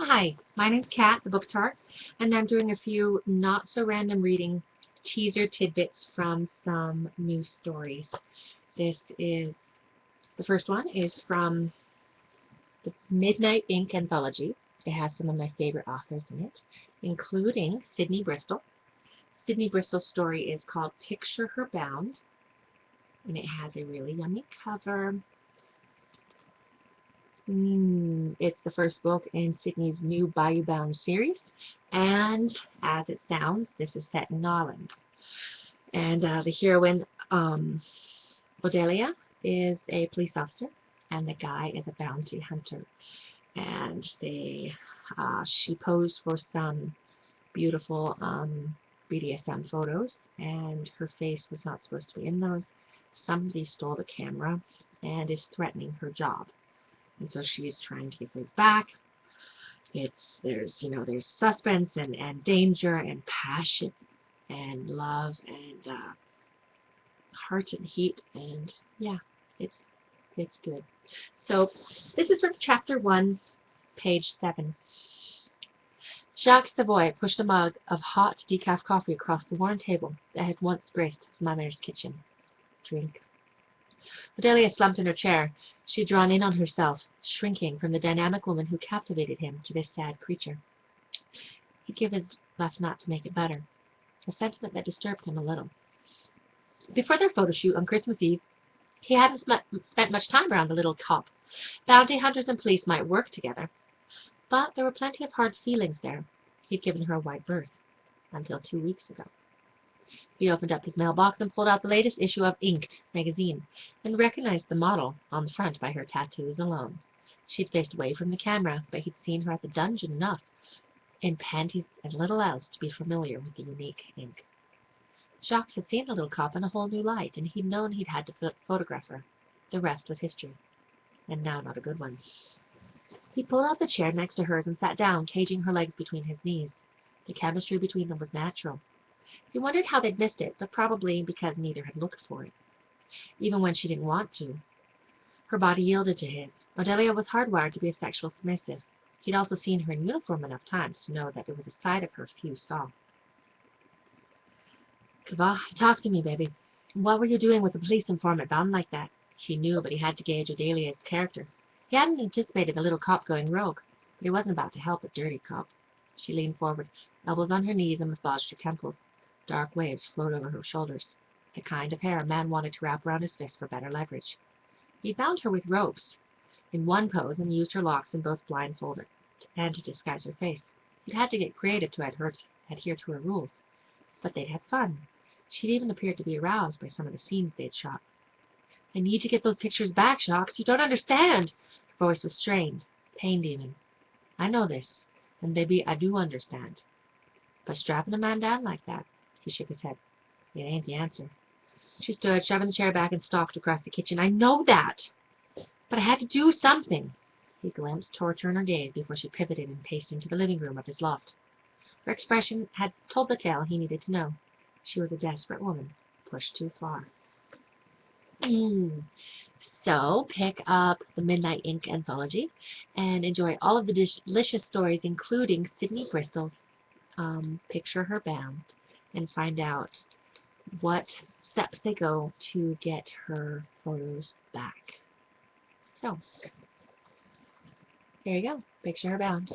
Hi, my name's Kat, the Book Tart, and I'm doing a few not-so-random reading teaser tidbits from some new stories. The first one is from the Midnight Ink anthology. It has some of my favorite authors in it, including Sidney Bristol. Sidney Bristol's story is called Picture Her Bound, and it has a really yummy cover. It's the first book in Sidney's new Bayou Bound series, and as it sounds, this is set in New Orleans. And the heroine, Odelia, is a police officer, and the guy is a bounty hunter. And she posed for some beautiful BDSM photos, and her face was not supposed to be in those. Somebody stole the camera and is threatening her job. And so she's trying to get those back. There's suspense and danger and passion and love and heart and heat, and yeah, it's good. So this is from chapter 1, page 7. Jacques Savoy pushed a mug of hot decaf coffee across the worn table that had once graced his mother's kitchen. Drink. Odelia slumped in her chair. She had drawn in on herself, shrinking from the dynamic woman who captivated him to this sad creature. He'd give his left nut to make it better, a sentiment that disturbed him a little. Before their photo shoot on Christmas Eve, he hadn't spent much time around the little cop. Bounty hunters and police might work together, but there were plenty of hard feelings there. He'd given her a wide berth, until 2 weeks ago. He opened up his mailbox and pulled out the latest issue of Inked magazine, and recognized the model on the front by her tattoos alone. She'd faced away from the camera, but he'd seen her at the dungeon enough, in panties and little else, to be familiar with the unique ink. Jacques had seen the little cop in a whole new light, and he'd known he'd had to photograph her. The rest was history, and now not a good one. He pulled out the chair next to hers and sat down, caging her legs between his knees. The chemistry between them was natural. He wondered how they'd missed it, but probably because neither had looked for it, even when she didn't want to. Her body yielded to his. Odelia was hardwired to be a sexual submissive. He'd also seen her in uniform enough times to know that there was a side of her few saw. Kava, talk to me, baby. What were you doing with the police informant bound like that? He knew, but he had to gauge Odelia's character. He hadn't anticipated the little cop going rogue, but he wasn't about to help a dirty cop. She leaned forward, elbows on her knees, and massaged her temples. Dark waves flowed over her shoulders, the kind of hair a man wanted to wrap around his fist for better leverage. He bound her with ropes in one pose and used her locks in both blindfolded and to disguise her face. He'd had to get creative to adhere to her rules, but they'd had fun. She'd even appeared to be aroused by some of the scenes they'd shot. I need to get those pictures back, Jacques. You don't understand. Her voice was strained, pained even. I know this, and baby, I do understand. But strapping a man down like that, he shook his head. It ain't the answer. She stood, shoving the chair back, and stalked across the kitchen. I know that, but I had to do something. He glimpsed torture in her gaze before she pivoted and paced into the living room of his loft. Her expression had told the tale he needed to know. She was a desperate woman, pushed too far. So pick up the Midnight Ink anthology and enjoy all of the delicious stories, including Sidney Bristol's Picture Her Bound, and find out what steps they go to get her photos back. So, there you go. Picture Her Bound.